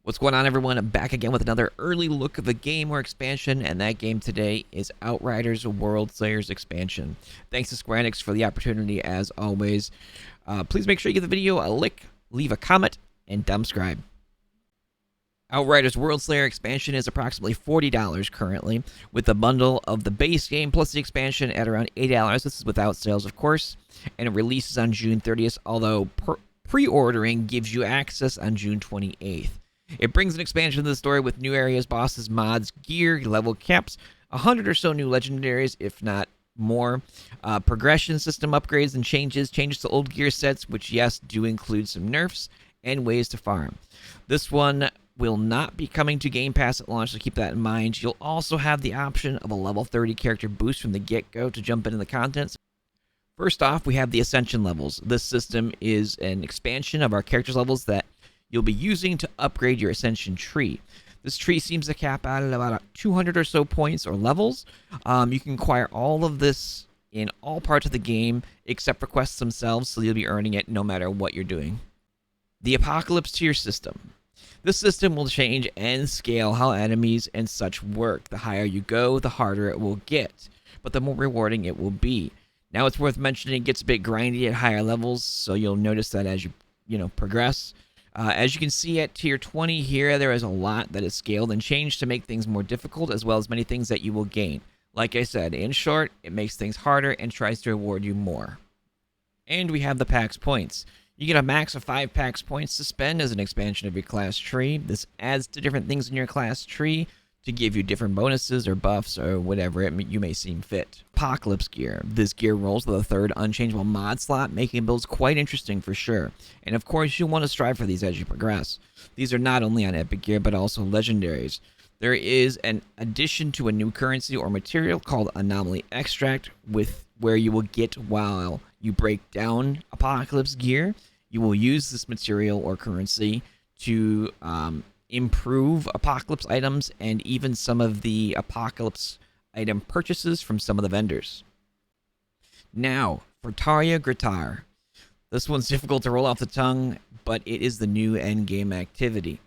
What's going on, everyone? I'm back again with another early look of a game or expansion, and that game today is Outriders Worldslayer expansion. Thanks to SquareEnix for the opportunity, as always. Please make sure you give the video a like, leave a comment, and subscribe. Outriders Worldslayer expansion is approximately $40 currently, with a bundle of the base game plus the expansion at around $80. This is without sales, of course, and it releases on June 30th, although pre-ordering gives you access on June 28th. It brings an expansion to the story with new areas, bosses, mods, gear, level caps, 100 or so new legendaries, if not more. Progression system upgrades and changes to old gear sets, which, yes, do include some nerfs and ways to farm. This one will not be coming to Game Pass at launch, so keep that in mind. You'll also have the option of a level 30 character boost from the get-go to jump into the contents. First off, we have the Ascension Levels. This system is an expansion of our characters' levels that you'll be using to upgrade your Ascension tree. This tree seems to cap out at about 200 or so points or levels. You can acquire all of this in all parts of the game except for quests themselves, so you'll be earning it no matter what you're doing. The Apocalypse tier system. This system will change and scale how enemies and such work. The higher you go, the harder it will get, but the more rewarding it will be. Now, it's worth mentioning it gets a bit grindy at higher levels, so you'll notice that as you progress. As you can see at tier 20 here, there is a lot that is scaled and changed to make things more difficult, as well as many things that you will gain. Like I said, in short, it makes things harder and tries to reward you more. And we have the Pax Points. You get a max of 5 Pax Points to spend as an expansion of your class tree. This adds to different things in your class tree to give you different bonuses or buffs or whatever you may seem fit. Apocalypse gear. This gear rolls with a third unchangeable mod slot, making builds quite interesting for sure. And of course, you'll want to strive for these as you progress. These are not only on epic gear, but also legendaries. There is an addition to a new currency or material called Anomaly Extract, where you will get while you break down Apocalypse gear. You will use this material or currency to improve Apocalypse items and even some of the Apocalypse item purchases from some of the vendors. Now, for Tarya Gratar. This one's difficult to roll off the tongue, but it is the new endgame activity.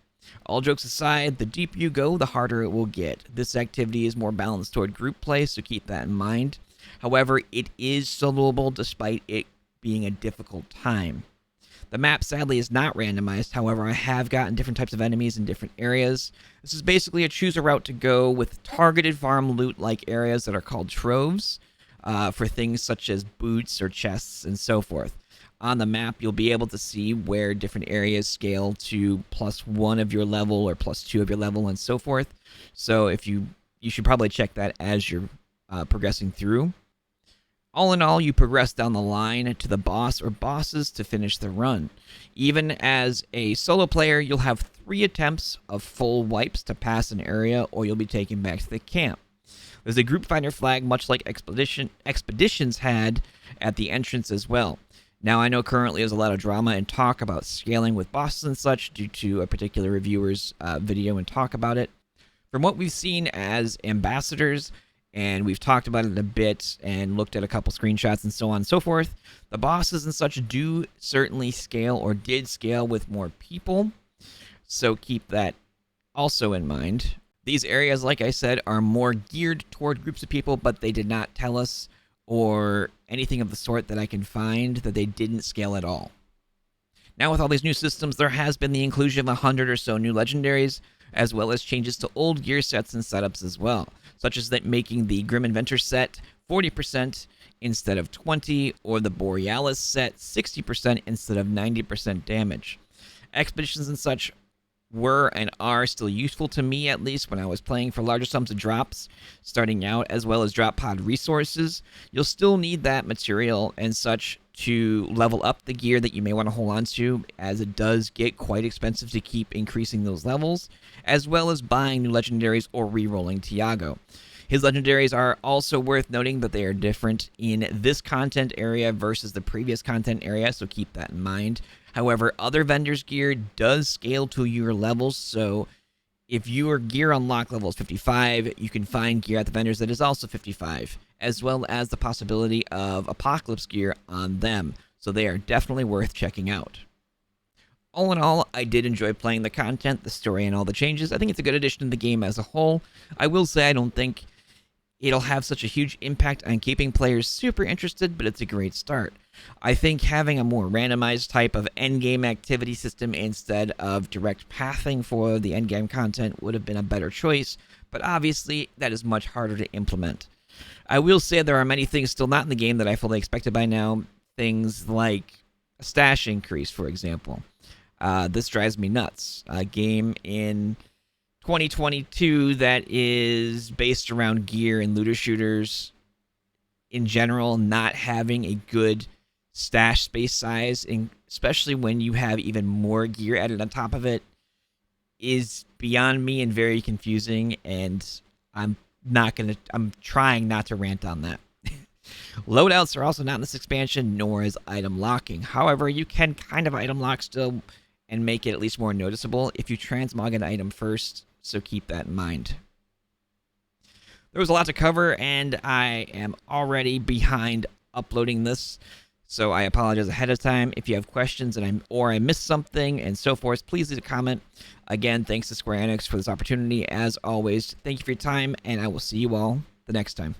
All jokes aside, the deeper you go, the harder it will get. This activity is more balanced toward group play, so keep that in mind. However, it is soloable despite it being a difficult time. The map, sadly, is not randomized. However, I have gotten different types of enemies in different areas. This is basically a choose a route to go with targeted farm loot-like areas that are called troves for things such as boots or chests and so forth. On the map, you'll be able to see where different areas scale to +1 of your level or +2 of your level and so forth. So you should probably check that as you're progressing through. All in all, you progress down the line to the boss or bosses to finish the run. Even as a solo player, you'll have 3 attempts of full wipes to pass an area, or you'll be taken back to the camp. There's a group finder flag, much like Expeditions had at the entrance as well. Now, I know currently there's a lot of drama and talk about scaling with bosses and such due to a particular reviewer's video and talk about it. From what we've seen as ambassadors, and we've talked about it a bit and looked at a couple screenshots and so on and so forth, the bosses and such do certainly scale or did scale with more people, so keep that also in mind. These areas, like I said, are more geared toward groups of people, but they did not tell us or anything of the sort that I can find that they didn't scale at all. Now, with all these new systems, there has been the inclusion of 100 or so new legendaries, as well as changes to old gear sets and setups as well, such as that making the Grim Inventor set 40% instead of 20%, or the Borealis set 60% instead of 90% damage. Expeditions and such were and are still useful to me, at least when I was playing for larger sums of drops starting out, as well as drop pod resources. You'll still need that material and such to level up the gear that you may want to hold on to, as it does get quite expensive to keep increasing those levels, as well as buying new legendaries or re-rolling Tiago. His legendaries are also worth noting that they are different in this content area versus the previous content area, so keep that in mind. However, other vendors' gear does scale to your levels, so if your gear unlock level is 55, you can find gear at the vendors that is also 55, as well as the possibility of Apocalypse gear on them, so they are definitely worth checking out. All in all, I did enjoy playing the content, the story, and all the changes. I think it's a good addition to the game as a whole. I will say I don't think it'll have such a huge impact on keeping players super interested, but it's a great start. I think having a more randomized type of endgame activity system instead of direct pathing for the endgame content would have been a better choice, but obviously that is much harder to implement. I will say there are many things still not in the game that I fully expected by now. Things like a stash increase, for example. This drives me nuts. A game in 2022 that is based around gear and looter shooters in general not having a good stash space size, and especially when you have even more gear added on top of it, is beyond me and very confusing, and I'm trying not to rant on that. Loadouts are also not in this expansion, nor is item locking. However, you can kind of item lock still and make it at least more noticeable if you transmog an item first, so keep that in mind. There was a lot to cover, and I am already behind uploading this, so I apologize ahead of time. If you have questions or I missed something and so forth, please leave a comment. Again, thanks to SquareEnix for this opportunity. As always, thank you for your time, and I will see you all the next time.